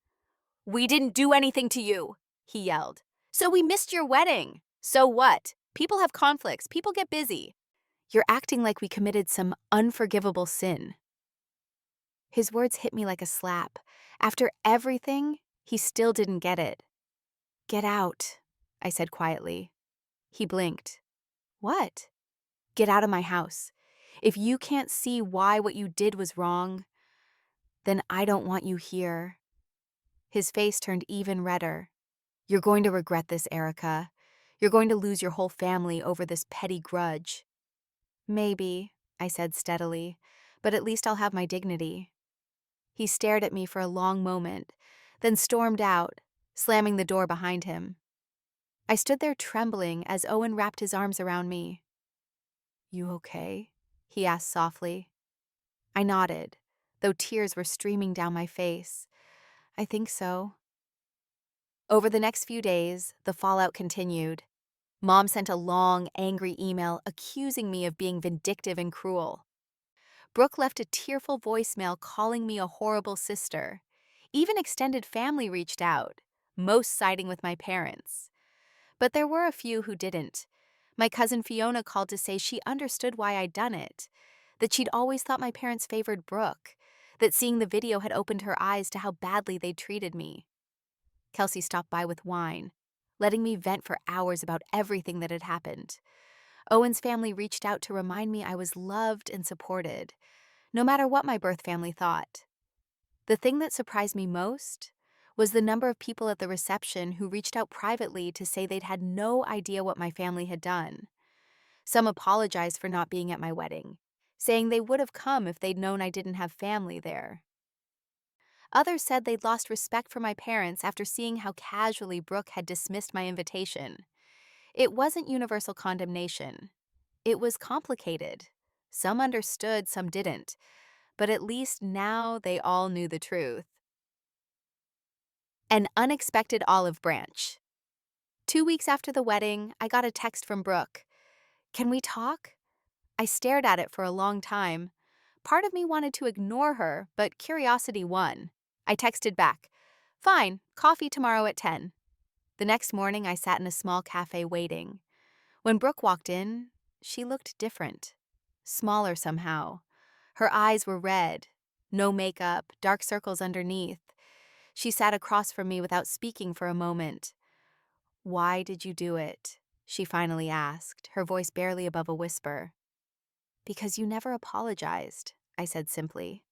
We didn't do anything to you, he yelled. So we missed your wedding. So what? People have conflicts. People get busy. You're acting like we committed some unforgivable sin. His words hit me like a slap. After everything, he still didn't get it. Get out, I said quietly. He blinked. What? Get out of my house. If you can't see why what you did was wrong, then I don't want you here. His face turned even redder. You're going to regret this, Erica. You're going to lose your whole family over this petty grudge. Maybe, I said steadily, but at least I'll have my dignity. He stared at me for a long moment, then stormed out, slamming the door behind him. I stood there trembling as Owen wrapped his arms around me. You okay? He asked softly. I nodded, though tears were streaming down my face. I think so. Over the next few days, the fallout continued. Mom sent a long, angry email accusing me of being vindictive and cruel. Brooke left a tearful voicemail calling me a horrible sister. Even extended family reached out, most siding with my parents. But there were a few who didn't. My cousin Fiona called to say she understood why I'd done it, that she'd always thought my parents favored Brooke, that seeing the video had opened her eyes to how badly they'd treated me. Kelsey stopped by with wine, letting me vent for hours about everything that had happened. Owen's family reached out to remind me I was loved and supported, no matter what my birth family thought. The thing that surprised me most was the number of people at the reception who reached out privately to say they'd had no idea what my family had done. Some apologized for not being at my wedding, saying they would have come if they'd known I didn't have family there. Others said they'd lost respect for my parents after seeing how casually Brooke had dismissed my invitation. It wasn't universal condemnation. It was complicated. Some understood, some didn't, but at least now they all knew the truth. An unexpected olive branch. 2 weeks after the wedding, I got a text from Brooke. "Can we talk?" I stared at it for a long time. Part of me wanted to ignore her, but curiosity won. I texted back, "Fine, coffee tomorrow at 10. The next morning, I sat in a small cafe waiting. When Brooke walked in, she looked different. Smaller somehow. Her eyes were red. No makeup, dark circles underneath. She sat across from me without speaking for a moment. "Why did you do it?" she finally asked, her voice barely above a whisper. "Because you never apologized," I said simply.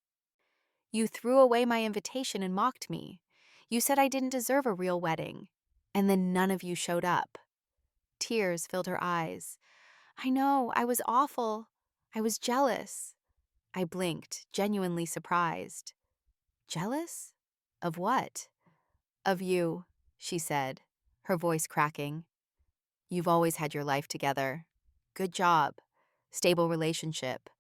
"You threw away my invitation and mocked me. You said I didn't deserve a real wedding. And then none of you showed up." Tears filled her eyes. "I know, I was awful. I was jealous." I blinked, genuinely surprised. "Jealous? Of what?" "Of you," she said, her voice cracking. "You've always had your life together. Good job. Stable relationship.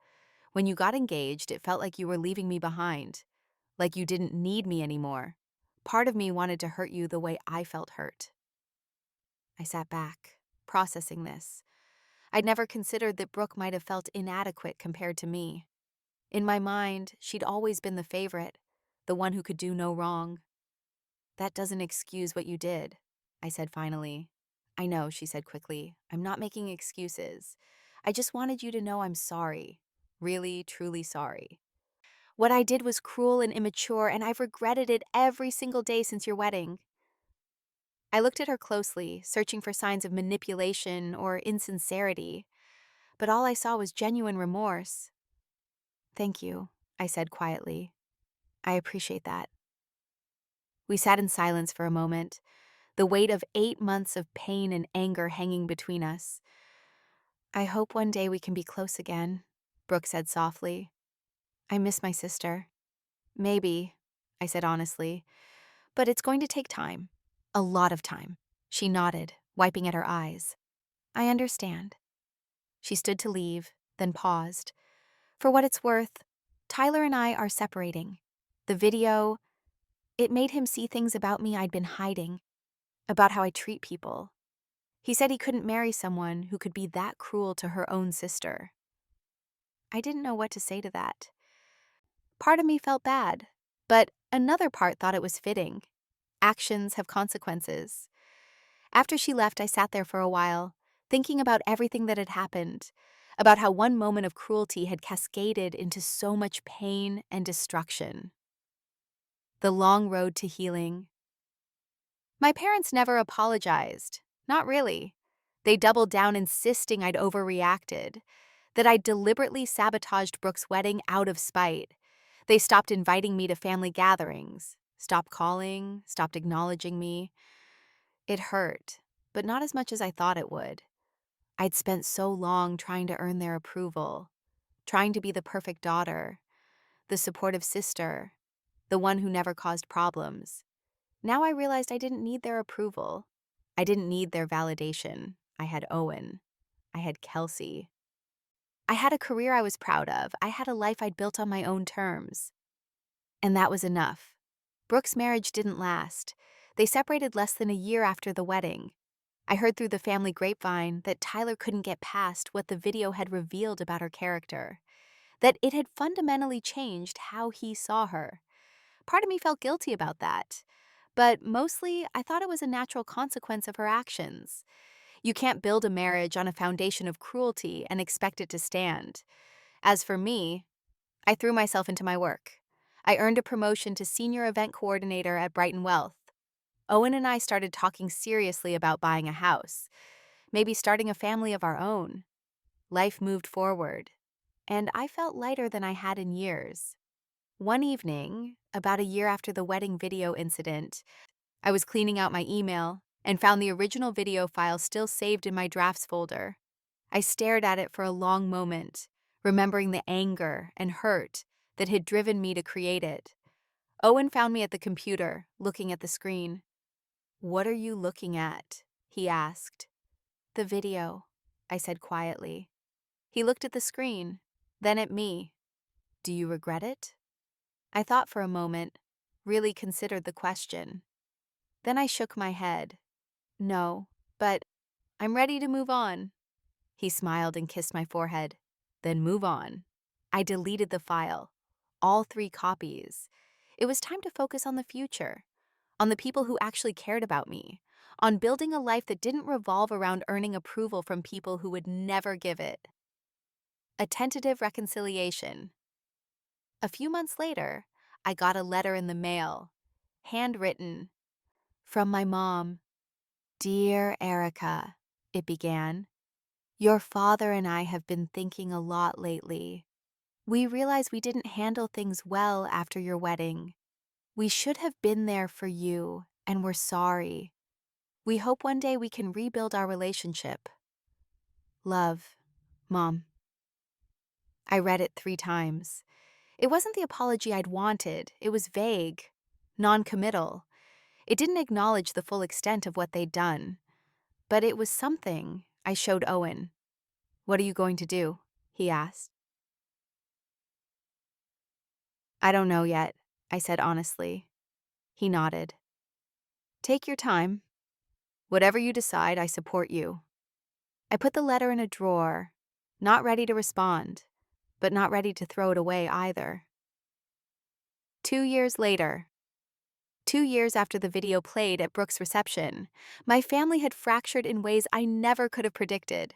When you got engaged, it felt like you were leaving me behind, like you didn't need me anymore. Part of me wanted to hurt you the way I felt hurt." I sat back, processing this. I'd never considered that Brooke might have felt inadequate compared to me. In my mind, she'd always been the favorite, the one who could do no wrong. "That doesn't excuse what you did," I said finally. "I know," she said quickly. "I'm not making excuses. I just wanted you to know I'm sorry. Really, truly sorry. What I did was cruel and immature, and I've regretted it every single day since your wedding." I looked at her closely, searching for signs of manipulation or insincerity, but all I saw was genuine remorse. "Thank you," I said quietly. "I appreciate that." We sat in silence for a moment, the weight of 8 months of pain and anger hanging between us. "I hope one day we can be close again," Brooke said softly. "I miss my sister." "Maybe," I said honestly, "but it's going to take time. A lot of time." She nodded, wiping at her eyes. "I understand." She stood to leave, then paused. "For what it's worth, Tyler and I are separating. The video, it made him see things about me I'd been hiding, about how I treat people. He said he couldn't marry someone who could be that cruel to her own sister." I didn't know what to say to that. Part of me felt bad, but another part thought it was fitting. Actions have consequences. After she left, I sat there for a while, thinking about everything that had happened, about how one moment of cruelty had cascaded into so much pain and destruction. The long road to healing. My parents never apologized. Not really. They doubled down, insisting I'd overreacted, that I'd deliberately sabotaged Brooke's wedding out of spite. They stopped inviting me to family gatherings, stopped calling, stopped acknowledging me. It hurt, but not as much as I thought it would. I'd spent so long trying to earn their approval, trying to be the perfect daughter, the supportive sister, the one who never caused problems. Now I realized I didn't need their approval. I didn't need their validation. I had Owen. I had Kelsey. I had a career I was proud of. I had a life I'd built on my own terms. And that was enough. Brooke's marriage didn't last. They separated less than a year after the wedding. I heard through the family grapevine that Tyler couldn't get past what the video had revealed about her character, that it had fundamentally changed how he saw her. Part of me felt guilty about that, but mostly I thought it was a natural consequence of her actions. You can't build a marriage on a foundation of cruelty and expect it to stand. As for me, I threw myself into my work. I earned a promotion to senior event coordinator at Brighton Wealth. Owen and I started talking seriously about buying a house, maybe starting a family of our own. Life moved forward, and I felt lighter than I had in years. One evening, about a year after the wedding video incident, I was cleaning out my email and found the original video file still saved in my drafts folder. I stared at it for a long moment, remembering the anger and hurt that had driven me to create it. Owen found me at the computer, looking at the screen. "What are you looking at?" he asked. "The video," I said quietly. He looked at the screen, then at me. "Do you regret it?" I thought for a moment, really considered the question. Then I shook my head. "No, but I'm ready to move on." He smiled and kissed my forehead. "Then move on." I deleted the file, all 3 copies. It was time to focus on the future, on the people who actually cared about me, on building a life that didn't revolve around earning approval from people who would never give it. A tentative reconciliation. A few months later, I got a letter in the mail, handwritten, from my mom. "Dear Erica," it began, "your father and I have been thinking a lot lately. We realize we didn't handle things well after your wedding. We should have been there for you, and we're sorry. We hope one day we can rebuild our relationship. Love, Mom." I read it 3 times. It wasn't the apology I'd wanted. It was vague, non-committal. It didn't acknowledge the full extent of what they'd done. But it was something. I showed Owen. "What are you going to do?" he asked. "I don't know yet," I said honestly. He nodded. "Take your time. Whatever you decide, I support you." I put the letter in a drawer, not ready to respond, but not ready to throw it away either. 2 years later, 2 years after the video played at Brooke's reception, my family had fractured in ways I never could have predicted.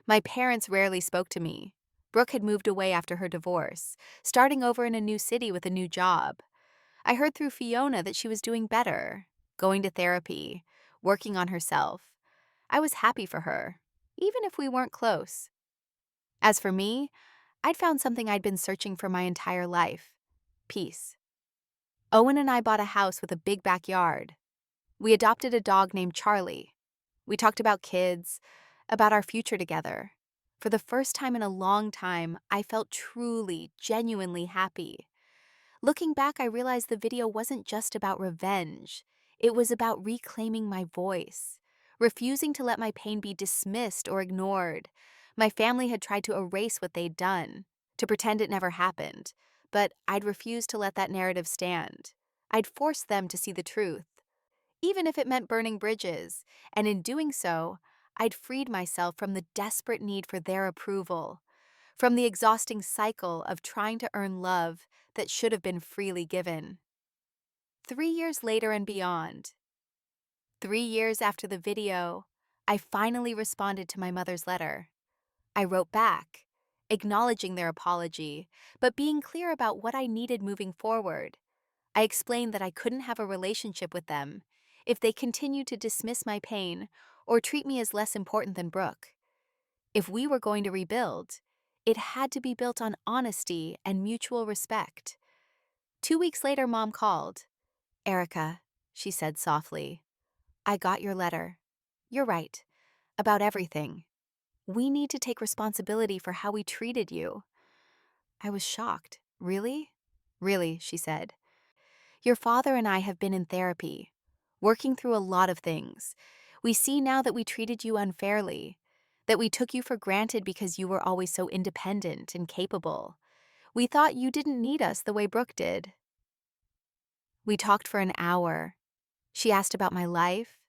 My parents rarely spoke to me. Brooke had moved away after her divorce, starting over in a new city with a new job. I heard through Fiona that she was doing better, going to therapy, working on herself. I was happy for her, even if we weren't close. As for me, I'd found something I'd been searching for my entire life: peace. Owen and I bought a house with a big backyard. We adopted a dog named Charlie. We talked about kids, about our future together. For the first time in a long time, I felt truly, genuinely happy. Looking back, I realized the video wasn't just about revenge. It was about reclaiming my voice, refusing to let my pain be dismissed or ignored. My family had tried to erase what they'd done, to pretend it never happened, but I'd refused to let that narrative stand. I'd forced them to see the truth, even if it meant burning bridges, and in doing so, I'd freed myself from the desperate need for their approval, from the exhausting cycle of trying to earn love that should have been freely given. 3 years later and beyond, 3 years after the video, I finally responded to my mother's letter. I wrote back, acknowledging their apology, but being clear about what I needed moving forward. I explained that I couldn't have a relationship with them if they continued to dismiss my pain or treat me as less important than Brooke. If we were going to rebuild, it had to be built on honesty and mutual respect. 2 weeks later, Mom called. "Erica," she said softly, "I got your letter. You're right. About everything. We need to take responsibility for how we treated you." I was shocked. "Really?" "Really," she said. "Your father and I have been in therapy, working through a lot of things. We see now that we treated you unfairly, that we took you for granted because you were always so independent and capable. We thought you didn't need us the way Brooke did." We talked for an hour. She asked about my life,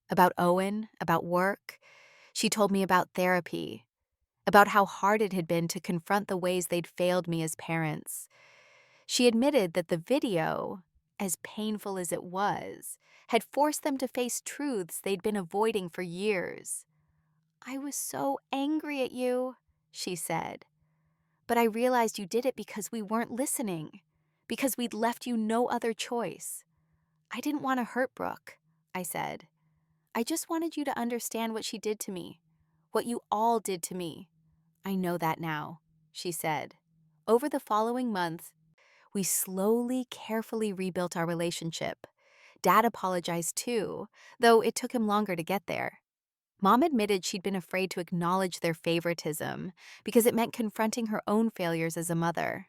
about Owen, about work. She told me about therapy, about how hard it had been to confront the ways they'd failed me as parents. She admitted that the video, as painful as it was, had forced them to face truths they'd been avoiding for years. I was so angry at you, she said. But I realized you did it because we weren't listening, because we'd left you no other choice. I didn't want to hurt Brooke, I said. I just wanted you to understand what she did to me, what you all did to me. I know that now, she said. Over the following months, we slowly, carefully rebuilt our relationship. Dad apologized too, though it took him longer to get there. Mom admitted she'd been afraid to acknowledge their favoritism because it meant confronting her own failures as a mother.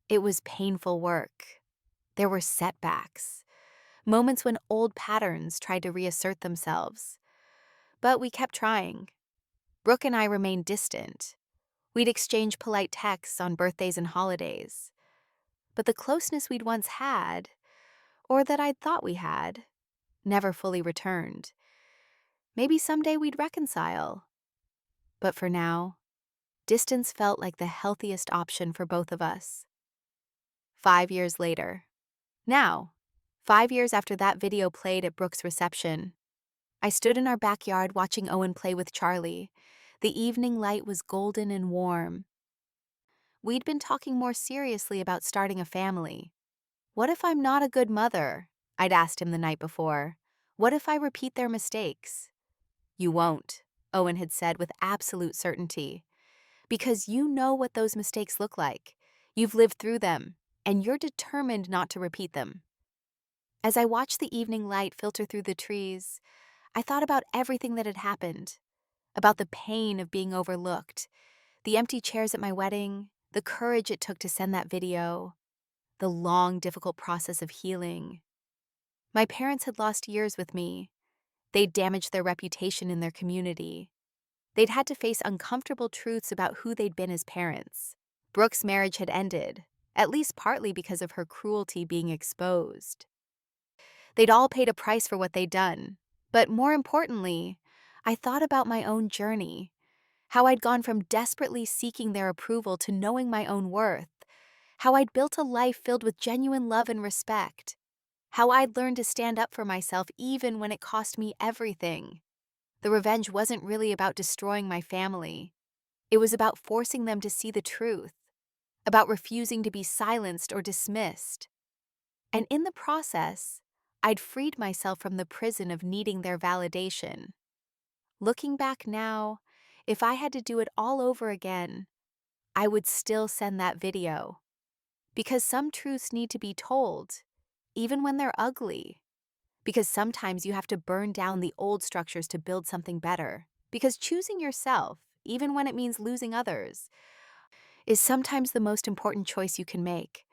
It was painful work. There were setbacks, moments when old patterns tried to reassert themselves. But we kept trying. Brooke and I remained distant. We'd exchange polite texts on birthdays and holidays. But the closeness we'd once had, or that I'd thought we had, never fully returned. Maybe someday we'd reconcile. But for now, distance felt like the healthiest option for both of us. 5 years later. Now, 5 years after that video played at Brooke's reception, I stood in our backyard watching Owen play with Charlie. The evening light was golden and warm. We'd been talking more seriously about starting a family. What if I'm not a good mother? I'd asked him the night before. What if I repeat their mistakes? You won't, Owen had said with absolute certainty. Because you know what those mistakes look like. You've lived through them, and you're determined not to repeat them. As I watched the evening light filter through the trees, I thought about everything that had happened, about the pain of being overlooked, the empty chairs at my wedding, the courage it took to send that video, the long, difficult process of healing. My parents had lost years with me. They'd damaged their reputation in their community. They'd had to face uncomfortable truths about who they'd been as parents. Brooke's marriage had ended, at least partly because of her cruelty being exposed. They'd all paid a price for what they'd done. But more importantly, I thought about my own journey, how I'd gone from desperately seeking their approval to knowing my own worth, how I'd built a life filled with genuine love and respect, how I'd learned to stand up for myself even when it cost me everything. The revenge wasn't really about destroying my family. It was about forcing them to see the truth, about refusing to be silenced or dismissed. And in the process, I'd freed myself from the prison of needing their validation. Looking back now, if I had to do it all over again, I would still send that video. Because some truths need to be told, even when they're ugly. Because sometimes you have to burn down the old structures to build something better. Because choosing yourself, even when it means losing others, is sometimes the most important choice you can make.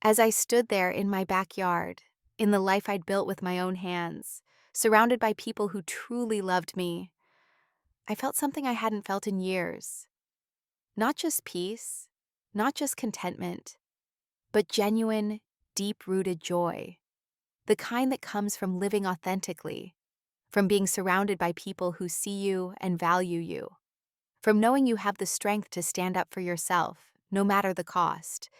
As I stood there in my backyard, in the life I'd built with my own hands, surrounded by people who truly loved me, I felt something I hadn't felt in years. Not just peace, not just contentment, but genuine, deep-rooted joy. The kind that comes from living authentically, from being surrounded by people who see you and value you, from knowing you have the strength to stand up for yourself, no matter the cost.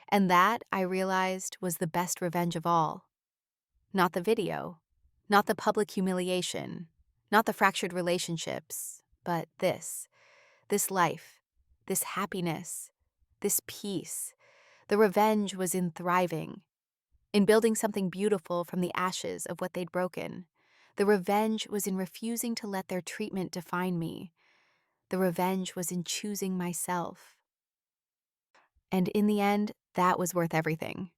And that, I realized, was the best revenge of all. Not the video, not the public humiliation, not the fractured relationships, but this life, this happiness, this peace. The revenge was in thriving, in building something beautiful from the ashes of what they'd broken. The revenge was in refusing to let their treatment define me. The revenge was in choosing myself. And in the end, that was worth everything.